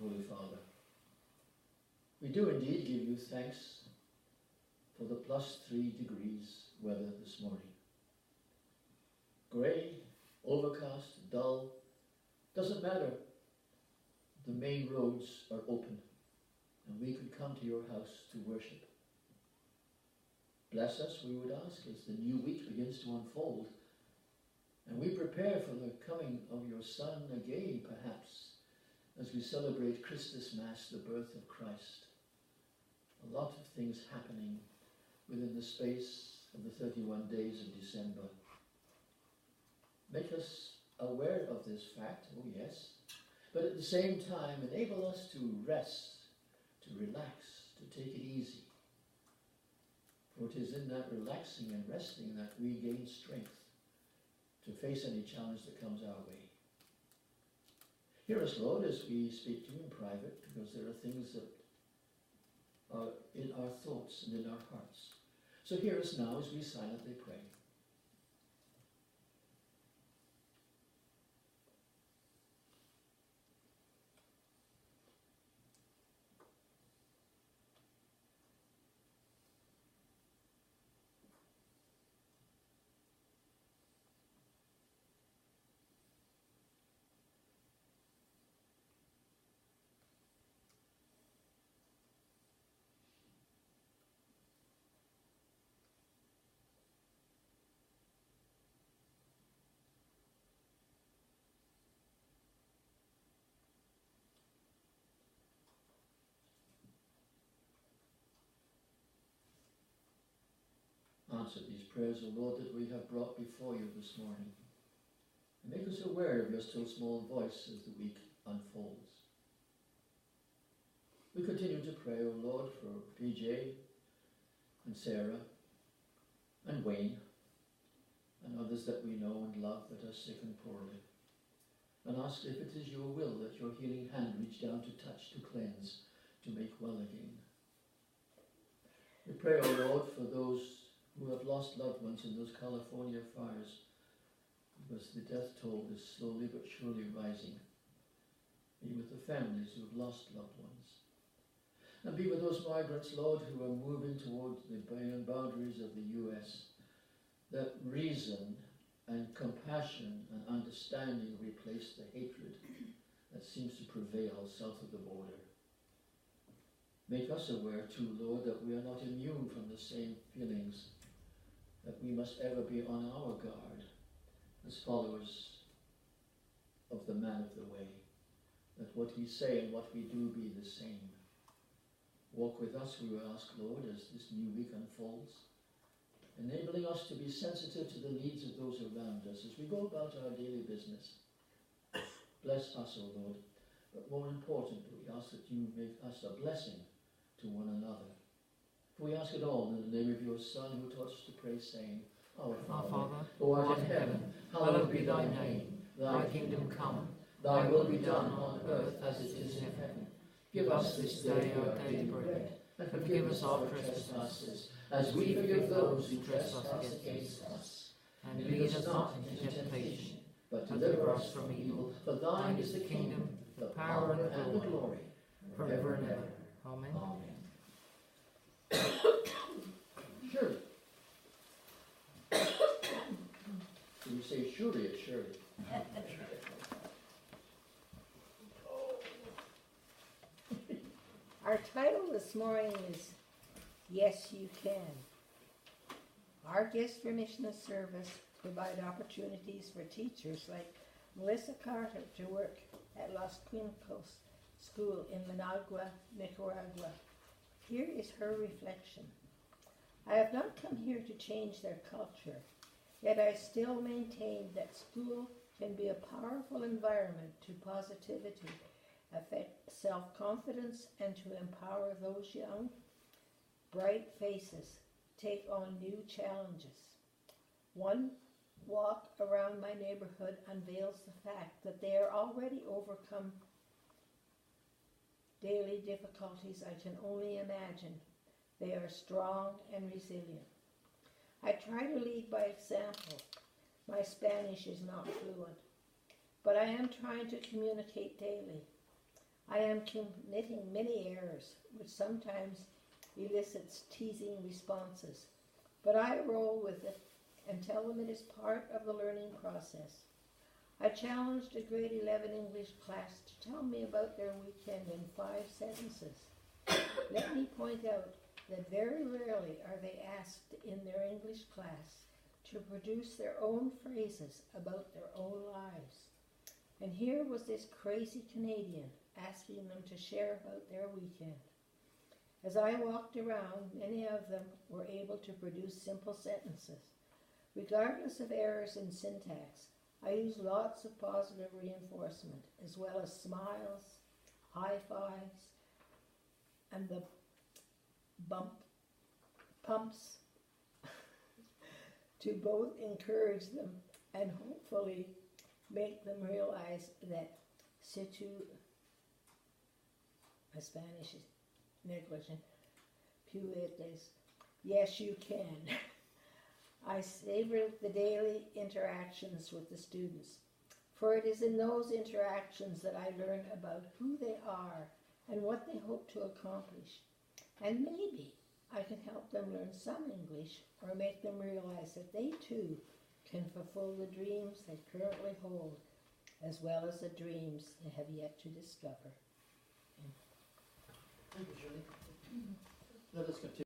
Holy Father. We do indeed give you thanks for the +3 degrees weather this morning. Grey, overcast, dull, doesn't matter. The main roads are open, and we could come to your house to worship. Bless us, we would ask, as the new week begins to unfold, and we prepare for the coming of your Son again, perhaps, as we celebrate Christus Mass, the birth of Christ. A lot of things happening within the space of the 31 days of December. Make us aware of this fact, oh yes, but at the same time enable us to rest, to relax, to take it easy. For it is in that relaxing and resting that we gain strength to face any challenge that comes our way. Hear us, Lord, as we speak to you in private, because there are things that are in our thoughts and in our hearts. So hear us now as we silently pray. Answer these prayers, O Lord, that we have brought before you this morning. And make us aware of your still small voice as the week unfolds. We continue to pray, O Lord, for PJ and Sarah and Wayne and others that we know and love that are sick and poorly. And ask if it is your will that your healing hand reach down to touch, to cleanse, to make well again. We pray, O Lord, for those who have lost loved ones in those California fires, because the death toll is slowly but surely rising. Be with the families who have lost loved ones. And be with those migrants, Lord, who are moving towards the boundaries of the US, that reason and compassion and understanding replace the hatred that seems to prevail south of the border. Make us aware too, Lord, that we are not immune from the same feelings, that we must ever be on our guard as followers of the man of the way, that what we say and what we do be the same. Walk with us, we will ask, Lord, as this new week unfolds, enabling us to be sensitive to the needs of those around us as we go about our daily business. Bless us, O Lord, but more importantly, we ask that you make us a blessing to one another. For we ask it all in the name of your Son, who taught us to pray, saying, Our Father, who art in heaven, hallowed be thy name. Thy kingdom come, thy will be done on earth as it is in heaven. Give us this day our daily bread, and forgive us our trespasses, as we forgive those who trespass against us. And lead us not into temptation, but deliver us from evil. For thine is the kingdom, the power, and the glory, forever and ever. Amen. Amen. Surely. When you say surely, it's surely. Our title this morning is Yes, You Can. Our guest for mission of service provide opportunities for teachers like Melissa Carter to work at Los Quincos School in Managua, Nicaragua. Here is her reflection. I have not come here to change their culture, yet I still maintain that school can be a powerful environment to positivity, affect self-confidence, and to empower those young, bright faces take on new challenges. One walk around my neighborhood unveils the fact that they are already overcome daily difficulties I can only imagine. They are strong and resilient. I try to lead by example. My Spanish is not fluent, but I am trying to communicate daily. I am committing many errors, which sometimes elicits teasing responses, but I roll with it and tell them it is part of the learning process. I challenged a grade 11 English class to tell me about their weekend in 5 sentences. Let me point out that very rarely are they asked in their English class to produce their own phrases about their own lives. And here was this crazy Canadian asking them to share about their weekend. As I walked around, many of them were able to produce simple sentences. Regardless of errors in syntax, I used lots of positive reinforcement, as well as smiles, high fives, and the pumps to both encourage them and hopefully make them realize that my Spanish is negligent, puedes, yes you can. I savored the daily interactions with the students, for it is in those interactions that I learn about who they are and what they hope to accomplish. And maybe I can help them learn some English or make them realize that they too can fulfill the dreams they currently hold, as well as the dreams they have yet to discover. Thank you, Julie. Let us continue.